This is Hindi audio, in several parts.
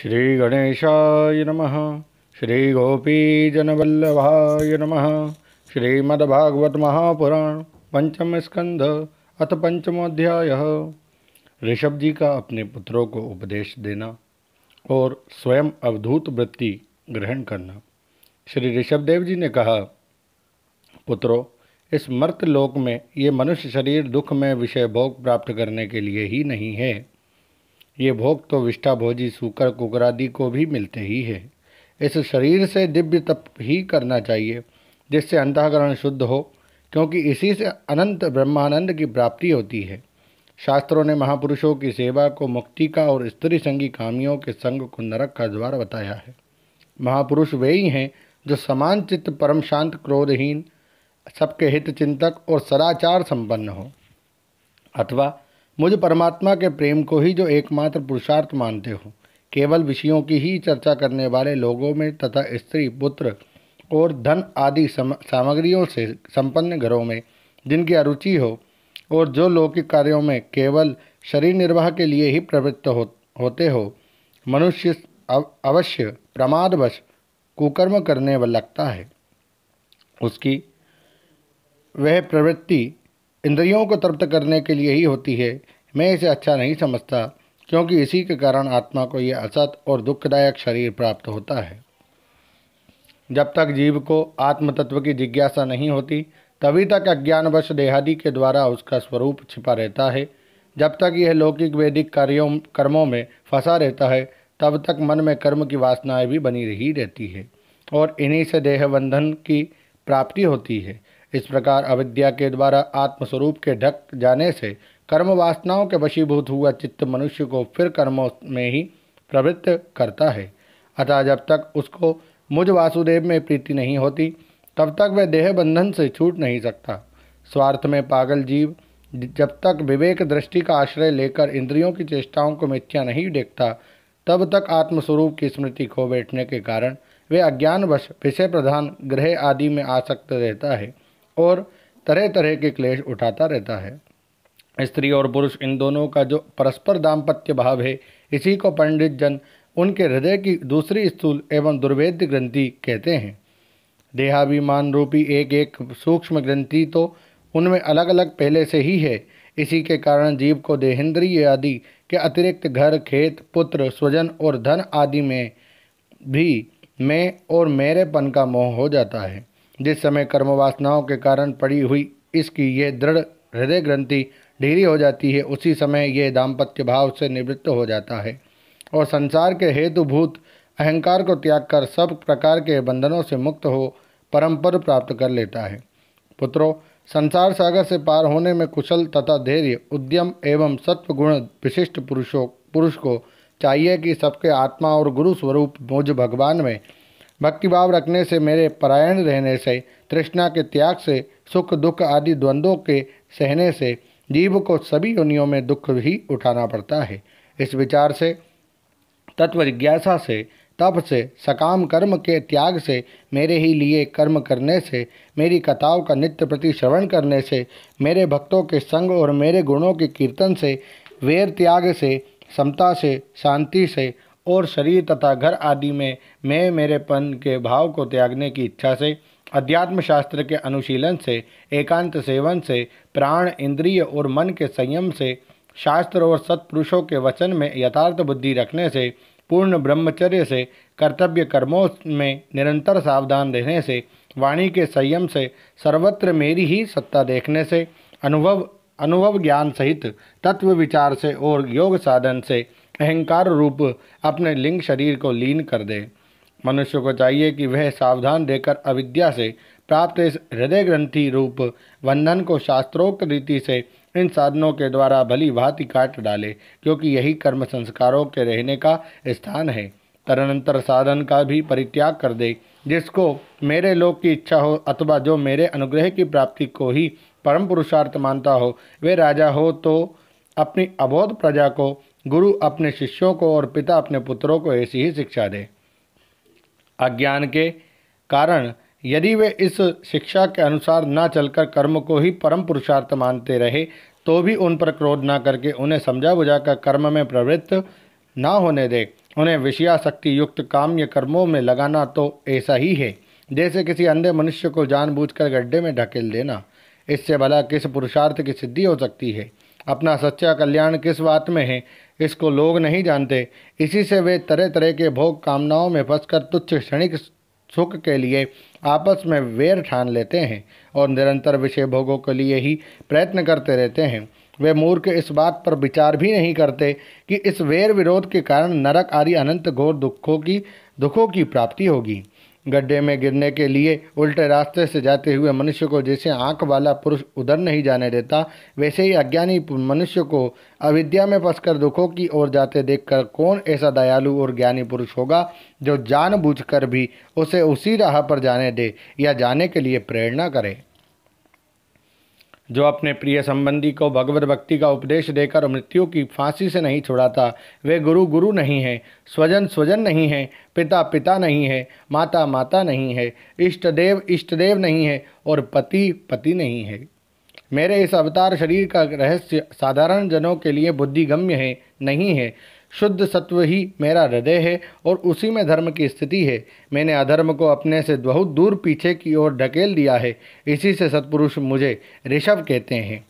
श्री गणेशाय नमः। श्री गोपीजनवल्लभाय नमः। श्रीमद्भागवत महापुराण पंचम स्कंध अथ पंचमोध्याय। ऋषभ जी का अपने पुत्रों को उपदेश देना और स्वयं अवधूत वृत्ति ग्रहण करना। श्री ऋषभदेव जी ने कहा, पुत्रों, इस मर्त लोक में ये मनुष्य शरीर दुख में विषय भोग प्राप्त करने के लिए ही नहीं है। ये भोग तो विष्ठाभोजी सूकर कुकरादि को भी मिलते ही है। इस शरीर से दिव्य तप ही करना चाहिए, जिससे अंतःकरण शुद्ध हो, क्योंकि इसी से अनंत ब्रह्मानंद की प्राप्ति होती है। शास्त्रों ने महापुरुषों की सेवा को मुक्ति का और स्त्री संगी कामियों के संग को नरक का द्वार बताया है। महापुरुष वे ही हैं जो समान चित्त, परम शांत, क्रोधहीन, सबके हित चिंतक और सदाचार संपन्न हो, अथवा मुझ परमात्मा के प्रेम को ही जो एकमात्र पुरुषार्थ मानते हो। केवल विषयों की ही चर्चा करने वाले लोगों में तथा स्त्री, पुत्र और धन आदि सामग्रियों से संपन्न घरों में जिनकी अरुचि हो और जो लौकिक कार्यों में केवल शरीर निर्वाह के लिए ही प्रवृत्त होते हो, मनुष्य अवश्य प्रमादवश कुकर्म करने लगता है। उसकी वह प्रवृत्ति इंद्रियों को तृप्त करने के लिए ही होती है। मैं इसे अच्छा नहीं समझता, क्योंकि इसी के कारण आत्मा को यह असत और दुखदायक शरीर प्राप्त होता है। जब तक जीव को आत्म तत्व की जिज्ञासा नहीं होती, तभी तक अज्ञानवश देहादि के द्वारा उसका स्वरूप छिपा रहता है। जब तक यह लौकिक वैदिक कर्मों में फंसा रहता है, तब तक मन में कर्म की वासनाएं भी बनी रही रहती है और इन्हीं से देह बंधन की प्राप्ति होती है। इस प्रकार अविद्या के द्वारा आत्मस्वरूप के ढक जाने से कर्म वासनाओं के वशीभूत हुआ चित्त मनुष्य को फिर कर्मों में ही प्रवृत्त करता है। अतः जब तक उसको मुझ वासुदेव में प्रीति नहीं होती, तब तक वह देह बंधन से छूट नहीं सकता। स्वार्थ में पागल जीव जब तक विवेक दृष्टि का आश्रय लेकर इंद्रियों की चेष्टाओं को मिथ्या नहीं देखता, तब तक आत्मस्वरूप की स्मृति खो बैठने के कारण वे अज्ञानवश विषय प्रधान ग्रह आदि में आसक्त रहता है और तरह तरह के क्लेश उठाता रहता है। स्त्री और पुरुष इन दोनों का जो परस्पर दाम्पत्य भाव है, इसी को पंडित जन उनके हृदय की दूसरी स्थूल एवं दुर्वेद्य ग्रंथि कहते हैं। देहाभिमान रूपी एक एक सूक्ष्म ग्रंथि तो उनमें अलग अलग पहले से ही है। इसी के कारण जीव को देहेंद्रिय आदि के अतिरिक्त घर, खेत, पुत्र, स्वजन और धन आदि में भी मैं और मेरेपन का मोह हो जाता है। जिस समय कर्म वासनाओं के कारण पड़ी हुई इसकी यह दृढ़ हृदय ग्रंथि ढीली हो जाती है, उसी समय यह दाम्पत्य भाव से निवृत्त हो जाता है और संसार के हेतुभूत अहंकार को त्याग कर सब प्रकार के बंधनों से मुक्त हो परम पद प्राप्त कर लेता है। पुत्रों, संसार सागर से पार होने में कुशल तथा धैर्य, उद्यम एवं सत्व गुण विशिष्ट पुरुष को चाहिए कि सबके आत्मा और गुरु स्वरूप मुझ भगवान में भक्तिभाव रखने से, मेरे परायण रहने से, तृष्णा के त्याग से, सुख दुख आदि द्वंद्वों के सहने से जीव को सभी योनियों में दुख ही उठाना पड़ता है। इस विचार से, तत्व जिज्ञासा से, तप से, सकाम कर्म के त्याग से, मेरे ही लिए कर्म करने से, मेरी कथाओं का नित्य प्रति श्रवण करने से, मेरे भक्तों के संग और मेरे गुणों के कीर्तन से, वैर त्याग से, समता से, शांति से और शरीर तथा घर आदि में मैं मेरेपन के भाव को त्यागने की इच्छा से, अध्यात्म शास्त्र के अनुशीलन से, एकांत सेवन से, प्राण, इंद्रिय और मन के संयम से, शास्त्र और सत्पुरुषों के वचन में यथार्थ बुद्धि रखने से, पूर्ण ब्रह्मचर्य से, कर्तव्य कर्मों में निरंतर सावधान रहने से, वाणी के संयम से, सर्वत्र मेरी ही सत्ता देखने से, अनुभव ज्ञान सहित तत्व विचार से और योग साधन से अहंकार रूप अपने लिंग शरीर को लीन कर दे। मनुष्य को चाहिए कि वह सावधान रहकर अविद्या से प्राप्त इस हृदय ग्रंथि रूप बंधन को शास्त्रोक्त रीति से इन साधनों के द्वारा भली भांति काट डाले, क्योंकि यही कर्म संस्कारों के रहने का स्थान है। तदनंतर साधन का भी परित्याग कर दे। जिसको मेरे लोक की इच्छा हो अथवा जो मेरे अनुग्रह की प्राप्ति को ही परम पुरुषार्थ मानता हो, वे राजा हो तो अपनी अबोध प्रजा को, गुरु अपने शिष्यों को और पिता अपने पुत्रों को ऐसी ही शिक्षा दे। अज्ञान के कारण यदि वे इस शिक्षा के अनुसार न चलकर कर्म को ही परम पुरुषार्थ मानते रहे, तो भी उन पर क्रोध न करके उन्हें समझा बुझाकर कर्म में प्रवृत्त न होने दे। उन्हें विषयासक्ति युक्त काम्य कर्मों में लगाना तो ऐसा ही है जैसे किसी अंधे मनुष्य को जानबूझकर गड्ढे में ढकेल देना। इससे भला किस पुरुषार्थ की सिद्धि हो सकती है? अपना सच्चा कल्याण किस बात में है, इसको लोग नहीं जानते। इसी से वे तरह तरह के भोग कामनाओं में फंसकर तुच्छ क्षणिक सुख के लिए आपस में वैर ठान लेते हैं और निरंतर विषय भोगों के लिए ही प्रयत्न करते रहते हैं। वे मूर्ख इस बात पर विचार भी नहीं करते कि इस वैर विरोध के कारण नरक आदि अनंत घोर दुखों की प्राप्ति होगी। गड्ढे में गिरने के लिए उल्टे रास्ते से जाते हुए मनुष्य को जैसे आंख वाला पुरुष उधर नहीं जाने देता, वैसे ही अज्ञानी मनुष्य को अविद्या में फंसकर दुखों की ओर जाते देखकर कौन ऐसा दयालु और ज्ञानी पुरुष होगा जो जानबूझकर भी उसे उसी राह पर जाने दे या जाने के लिए प्रेरणा करे। जो अपने प्रिय संबंधी को भगवत भक्ति का उपदेश देकर मृत्यु की फांसी से नहीं छुड़ाता, वे गुरु गुरु नहीं है, स्वजन स्वजन नहीं है, पिता पिता नहीं है, माता माता नहीं है, इष्ट देव नहीं है और पति पति नहीं है। मेरे इस अवतार शरीर का रहस्य साधारण जनों के लिए बुद्धिगम्य है नहीं है। शुद्ध सत्व ही मेरा हृदय है और उसी में धर्म की स्थिति है। मैंने अधर्म को अपने से बहुत दूर पीछे की ओर ढकेल दिया है। इसी से सत्पुरुष मुझे ऋषभ कहते हैं।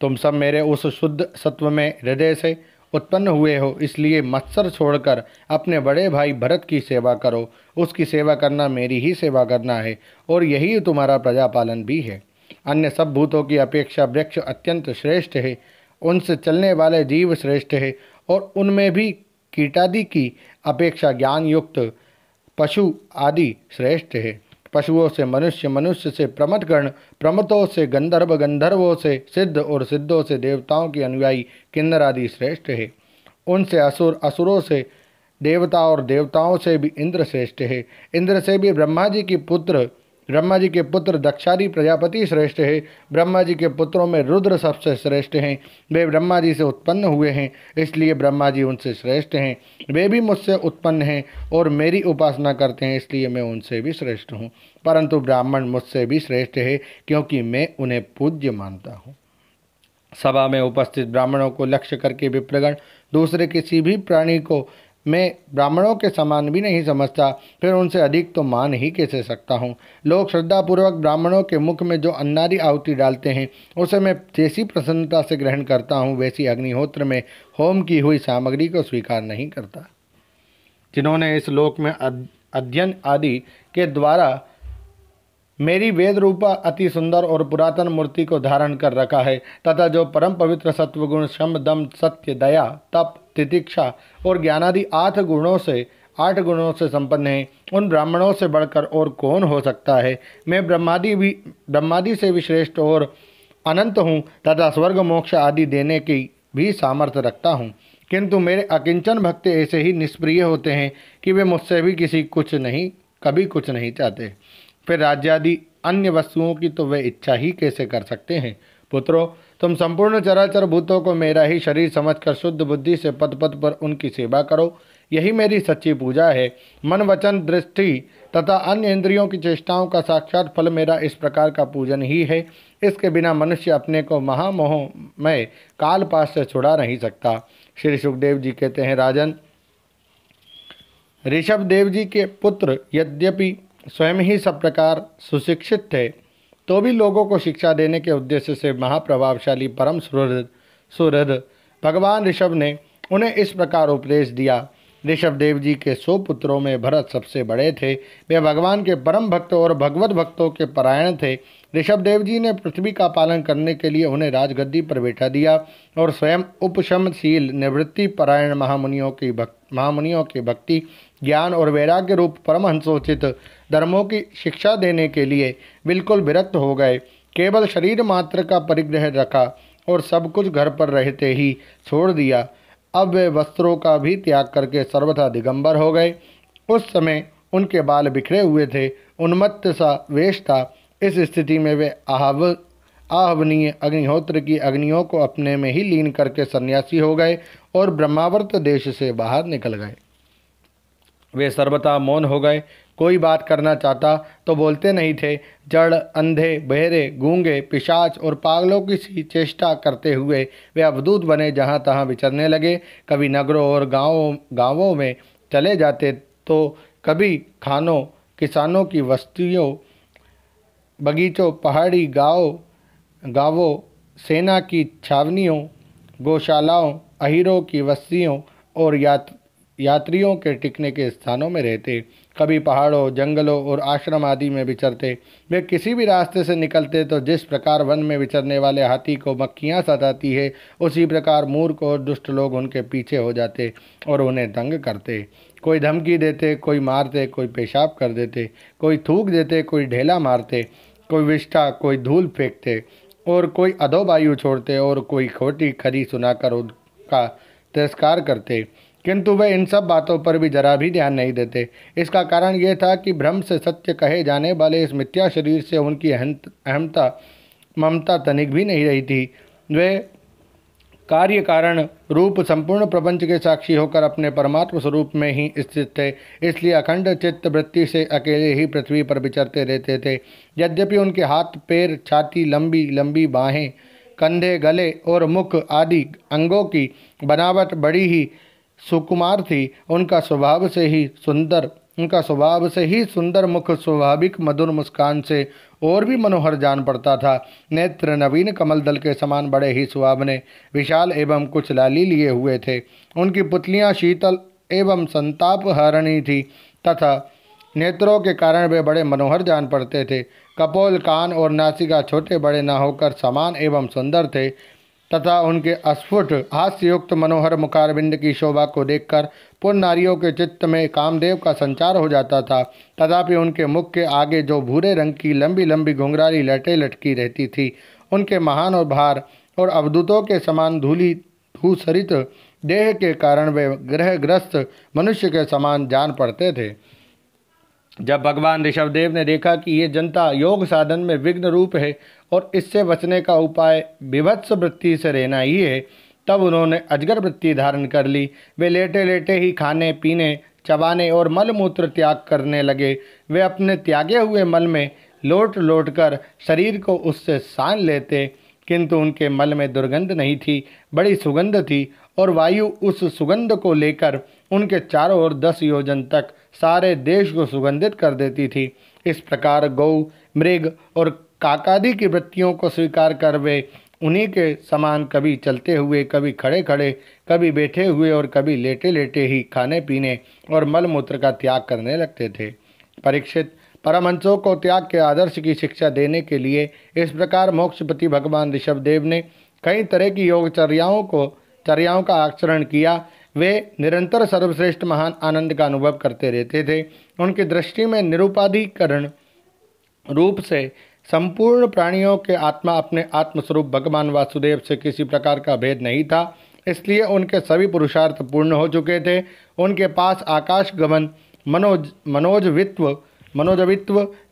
तुम सब मेरे उस शुद्ध सत्व में हृदय से उत्पन्न हुए हो, इसलिए मत्सर छोड़कर अपने बड़े भाई भरत की सेवा करो। उसकी सेवा करना मेरी ही सेवा करना है और यही तुम्हारा प्रजापालन भी है। अन्य सब भूतों की अपेक्षा वृक्ष अत्यंत श्रेष्ठ है, उनसे चलने वाले जीव श्रेष्ठ है और उनमें भी कीटादि की अपेक्षा ज्ञान युक्त पशु आदि श्रेष्ठ है। पशुओं से मनुष्य, मनुष्य से प्रमथगण, प्रमथों से गंधर्व, गंधर्वों से सिद्ध और सिद्धों से देवताओं की अनुयायी किन्नर आदि श्रेष्ठ है। उनसे असुर, असुरों से देवता और देवताओं से भी इंद्र श्रेष्ठ है। इंद्र से भी ब्रह्मा जी के पुत्र दक्षादि प्रजापति श्रेष्ठ है। ब्रह्मा जी के पुत्रों में रुद्र सबसे श्रेष्ठ हैं। वे ब्रह्मा जी से उत्पन्न हुए हैं, इसलिए ब्रह्मा जी उनसे श्रेष्ठ हैं। वे भी मुझसे उत्पन्न हैं और मेरी उपासना करते हैं, इसलिए मैं उनसे भी श्रेष्ठ हूँ। परंतु ब्राह्मण मुझसे भी श्रेष्ठ है, क्योंकि मैं उन्हें पूज्य मानता हूँ। सभा में उपस्थित ब्राह्मणों को लक्ष्य करके विप्रगण दूसरे किसी भी प्राणी को मैं ब्राह्मणों के समान भी नहीं समझता, फिर उनसे अधिक तो मान ही कैसे सकता हूँ। लोग श्रद्धापूर्वक ब्राह्मणों के मुख में जो अन्नादि आहुति डालते हैं, उसे मैं जैसी प्रसन्नता से ग्रहण करता हूँ, वैसी अग्निहोत्र में होम की हुई सामग्री को स्वीकार नहीं करता। जिन्होंने इस लोक में अध्ययन आदि के द्वारा मेरी वेद रूपा अति सुंदर और पुरातन मूर्ति को धारण कर रखा है, तथा जो परम पवित्र सत्वगुण शम दम सत्य दया तप तितिक्षा और ज्ञानादि 8 गुणों से संपन्न है, उन ब्राह्मणों से बढ़कर और कौन हो सकता है। मैं ब्रह्मादि से भी श्रेष्ठ और अनंत हूँ तथा स्वर्ग मोक्ष आदि देने की भी सामर्थ्य रखता हूँ, किंतु मेरे अकिंचन भक्त ऐसे ही निष्प्रिय होते हैं कि वे मुझसे भी कभी कुछ नहीं चाहते। फिर राज्यादि अन्य वस्तुओं की तो वे इच्छा ही कैसे कर सकते हैं। पुत्रों, तुम संपूर्ण चराचर भूतों को मेरा ही शरीर समझकर शुद्ध बुद्धि से पद पद पर उनकी सेवा करो, यही मेरी सच्ची पूजा है। मन वचन दृष्टि तथा अन्य इंद्रियों की चेष्टाओं का साक्षात फल मेरा इस प्रकार का पूजन ही है। इसके बिना मनुष्य अपने को महामोह में कालपाश से छुड़ा नहीं सकता। श्री सुखदेव जी कहते हैं, राजन, ऋषभ देव जी के पुत्र यद्यपि स्वयं ही सब प्रकार सुशिक्षित थे, तो भी लोगों को शिक्षा देने के उद्देश्य से महाप्रभावशाली परम सुहृद भगवान ऋषभ ने उन्हें इस प्रकार उपदेश दिया। ऋषभ देव जी के 100 पुत्रों में भरत सबसे बड़े थे। वे भगवान के परम भक्त और भगवत भक्तों के परायण थे। ऋषभ देव जी ने पृथ्वी का पालन करने के लिए उन्हें राजगद्दी पर बैठा दिया और स्वयं उपशमशील निवृत्ति परायण महामुनियों की भक्ति, ज्ञान और वैराग्य रूप परमहंसोचित धर्मों की शिक्षा देने के लिए बिल्कुल विरक्त हो गए। केवल शरीर मात्र का परिग्रह रखा और सब कुछ घर पर रहते ही छोड़ दिया। अब वे वस्त्रों का भी त्याग करके सर्वथा दिगंबर हो गए। उस समय उनके बाल बिखरे हुए थे, उन्मत्त सा वेश था। इस स्थिति में वे आहवनीय अग्निहोत्र की अग्नियों को अपने में ही लीन करके सन्यासी हो गए और ब्रह्मावर्त देश से बाहर निकल गए। वे सर्वथा मौन हो गए, कोई बात करना चाहता तो बोलते नहीं थे। जड़, अंधे, बहरे, गूंगे, पिशाच और पागलों की सी चेष्टा करते हुए वे अवधूत बने जहाँ तहाँ विचरने लगे। कभी नगरों और गाँवों में चले जाते तो कभी खानों, किसानों की बस्तियों, बगीचों, पहाड़ी गाँवों, सेना की छावनियों, गौशालाओं, अहीरों की बस्तियों और यात्रियों के टिकने के स्थानों में रहते। कभी पहाड़ों, जंगलों और आश्रम आदि में विचरते। वे किसी भी रास्ते से निकलते तो जिस प्रकार वन में विचरने वाले हाथी को मक्खियाँ सताती है, उसी प्रकार मूर्ख और दुष्ट लोग उनके पीछे हो जाते और उन्हें तंग करते। कोई धमकी देते, कोई मारते, कोई पेशाब कर देते, कोई थूक देते, कोई ढेला मारते, कोई विष्ठा, कोई धूल फेंकते और कोई अधोवायु छोड़ते और कोई खोटी खरी सुनाकर उनका तिरस्कार करते। किंतु वे इन सब बातों पर भी जरा भी ध्यान नहीं देते। इसका कारण यह था कि भ्रम से सत्य कहे जाने वाले इस मिथ्या शरीर से उनकी अहमता ममता तनिक भी नहीं रही थी। वे कार्य कारण रूप संपूर्ण प्रपंच के साक्षी होकर अपने परमात्म स्वरूप में ही स्थित थे। इसलिए अखंड चित्त वृत्ति से अकेले ही पृथ्वी पर विचरते रहते थे। यद्यपि उनके हाथ, पैर, छाती, लंबी लंबी बाहें, कंधे, गले और मुख आदि अंगों की बनावट बड़ी ही सुकुमार थी, उनका स्वभाव से ही सुंदर मुख स्वाभाविक मधुर मुस्कान से और भी मनोहर जान पड़ता था। नेत्र नवीन कमल दल के समान बड़े ही सुहावने, विशाल एवं कुछ लाली लिए हुए थे। उनकी पुतलियां शीतल एवं संताप हरणी थी तथा नेत्रों के कारण वे बड़े मनोहर जान पड़ते थे। कपोल, कान और नासिका छोटे बड़े न होकर समान एवं सुंदर थे तथा उनके अस्फुट हास्ययुक्त मनोहर मुखारबिंद की शोभा को देखकर पुन नारियों के चित्त में कामदेव का संचार हो जाता था। तथापि उनके मुख के आगे जो भूरे रंग की लंबी लंबी घुंघराली लटें लटकी रहती थी, उनके महान और भार और अवधूतों के समान धूसरित देह के कारण वे ग्रहग्रस्त मनुष्य के समान जान पड़ते थे। जब भगवान ऋषभदेव ने देखा कि ये जनता योग साधन में विघ्न रूप है और इससे बचने का उपाय विभत्स वृत्ति से रहना ही है, तब उन्होंने अजगर वृत्ति धारण कर ली। वे लेटे लेटे ही खाने, पीने, चबाने और मल मूत्र त्याग करने लगे। वे अपने त्यागे हुए मल में लौट लौट कर शरीर को उससे सान लेते, किंतु उनके मल में दुर्गंध नहीं थी, बड़ी सुगंध थी और वायु उस सुगंध को लेकर उनके चारों ओर 10 योजन तक सारे देश को सुगंधित कर देती थी। इस प्रकार गौ, मृग और काकादि की वृत्तियों को स्वीकार कर वे उन्हीं के समान कभी चलते हुए, कभी खड़े खड़े, कभी बैठे हुए और कभी लेटे लेटे ही खाने पीने और मल मूत्र का त्याग करने लगते थे। परीक्षित, परमहंसों को त्याग के आदर्श की शिक्षा देने के लिए इस प्रकार मोक्षपति भगवान ऋषभदेव ने कई तरह की चर्याओं का आचरण किया। वे निरंतर सर्वश्रेष्ठ महान आनंद का अनुभव करते रहते थे। उनकी दृष्टि में निरुपाधिकरण रूप से संपूर्ण प्राणियों के आत्मा अपने आत्मस्वरूप भगवान वासुदेव से किसी प्रकार का भेद नहीं था। इसलिए उनके सभी पुरुषार्थ पूर्ण हो चुके थे। उनके पास आकाश गमन, मनोजवित्व,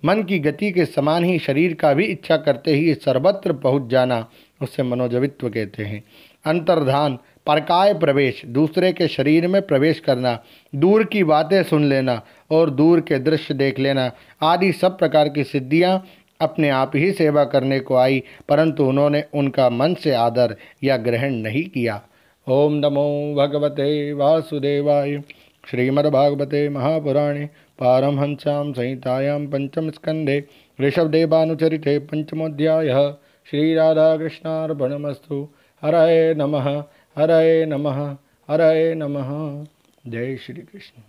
मन की गति के समान ही शरीर का भी इच्छा करते ही सर्वत्र पहुँच जाना, उससे मनोजवित्व कहते हैं। अंतर्धान, परकाय प्रवेश, दूसरे के शरीर में प्रवेश करना, दूर की बातें सुन लेना और दूर के दृश्य देख लेना आदि सब प्रकार की सिद्धियां अपने आप ही सेवा करने को आई, परंतु उन्होंने उनका मन से आदर या ग्रहण नहीं किया। ओम नमो भगवते वासुदेवाय। श्रीमद्भागवते महापुराणे पारमहंस्यां संहितायां पंचम स्कंधे ऋषभदेवानुचरिते पंचमोऽध्यायः। श्रीराधाकृष्णार्पणमस्तु। हरये नमः, हरये नमः, हरये नमः। जय श्री कृष्ण।